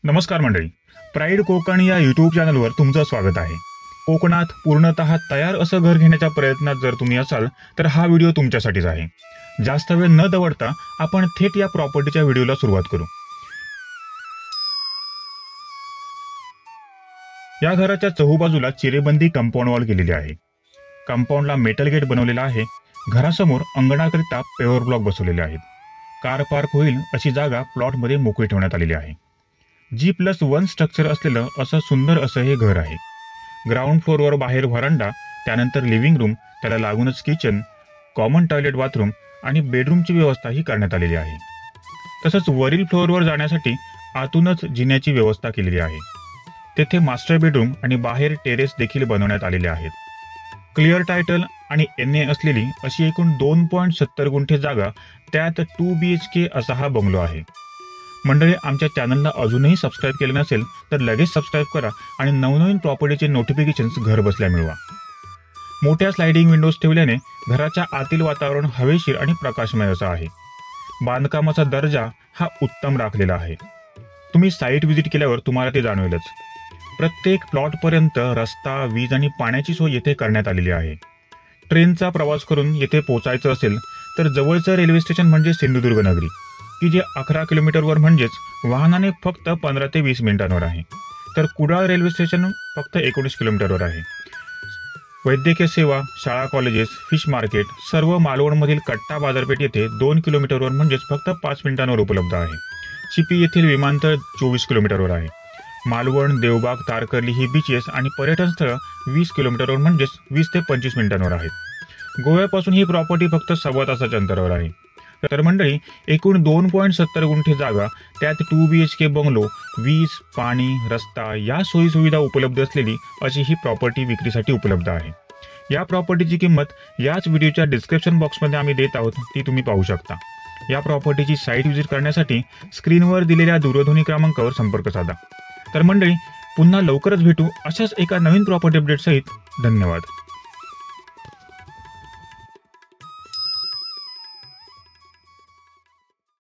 नमस्कार मंडळी, प्राईड कोकण या यूट्यूब चॅनलवर तुमचं स्वागत आहे। कोकणात पूर्णतः तयार असं घर घेण्याच्या प्रयत्नात जर तुम्ही असाल तर हा व्हिडिओ तुमच्यासाठीच आहे। जास्त वेळ न दवडता आपण थेट या प्रॉपर्टीच्या व्हिडिओला सुरुवात करू। या घराच्या चहूबाजूला चिरेबंदी कंपाऊंड वॉल केलेली आहे। कंपाऊंडला मेटल गेट बनवलेला आहे। घरासमोर अंगणाकरिता पेवर ब्लॉक बसवलेले आहेत। कार पार्क होईल अशी जागा प्लॉटमध्ये मोकळी ठेवण्यात आलेली आहे। G+1 स्ट्रक्चर असलेलं असं सुंदर असं हे घर आहे। ग्राउंड फ्लोअरवर बाहेर व्हरांडा, त्यानंतर लिव्हिंग रूम, त्याला लागूनच किचन, कॉमन टॉयलेट बाथरूम आणि बेडरूमची व्यवस्थाही करण्यात आलेली आहे। तसंच वरील फ्लोअरवर जाण्यासाठी आतूनच जिन्याची व्यवस्था केलेली आहे। तेथे मास्टर बेडरूम आणि बाहेर टेरेस देखील बनवण्यात आलेले आहेत। क्लिअर टायटल आणि NA असलेली अशी एकूण 2.70 गुंठे जागा, त्यात 2 BHK असा हा बंगलो आहे। मंडळी, आमच्या चॅनलला अजूनही सबस्क्राईब केले नसेल तर लगेच सबस्क्राईब करा आणि नवनवीन प्रॉपर्टीचे नोटिफिकेशन्स घर बसल्या मिळवा। मोठ्या स्लायडिंग विंडोज ठेवल्याने घराच्या आतील वातावरण हवेशीर आणि प्रकाशमय असं आहे। बांधकामाचा दर्जा हा उत्तम राखलेला आहे। तुम्ही साईट व्हिजिट केल्यावर तुम्हाला ते जाणवेलच। प्रत्येक प्लॉटपर्यंत रस्ता, वीज आणि पाण्याची सोय येथे करण्यात आलेली आहे। ट्रेनचा प्रवास करून येथे पोहोचायचं असेल तर जवळचं रेल्वे स्टेशन म्हणजे सिंधुदुर्ग नगरी, की जे 11 किलोमीटरवर म्हणजेच वाहनाने फक्त 15 ते 20 मिनिटांवर आहे। तर कुडाळ रेल्वे स्टेशन फक्त 19 किलोमीटरवर आहे। वैद्यकीय सेवा, शाळा, कॉलेजेस, फिश मार्केट, सर्व मालवणमधील कट्टा बाजारपेठ येथे 2 किलोमीटरवर म्हणजेच फक्त 5 मिनिटांवर उपलब्ध आहे। चिपी येथील विमानतळ 24 किलोमीटरवर आहे। मालवण, देवबाग, तारकर्ली ही बीचेस आणि पर्यटन स्थळं 20 किलोमीटरवर म्हणजेच 20 ते 25 मिनिटांवर आहेत। गोव्यापासून ही प्रॉपर्टी फक्त 1.25 तासाच्या अंतरावर आहे। तर मंडळी, एकूण 2.70 गुंठे जागा, त्यात 2 BHK बंगलो, वीज, पाणी, रस्ता या सोयीसुविधा उपलब्ध असलेली अशी ही प्रॉपर्टी विक्रीसाठी उपलब्ध आहे। या प्रॉपर्टीची किंमत याच व्हिडिओच्या डिस्क्रिप्शन बॉक्समध्ये आम्ही देत आहोत, ती तुम्ही पाहू शकता। या प्रॉपर्टीची साईट व्हिजिट करण्यासाठी स्क्रीनवर दिलेल्या दूरध्वनी क्रमांकावर संपर्क साधा। तर मंडळी, पुन्हा लवकरच भेटू अशाच एका नवीन प्रॉपर्टी अपडेट सहित। धन्यवाद।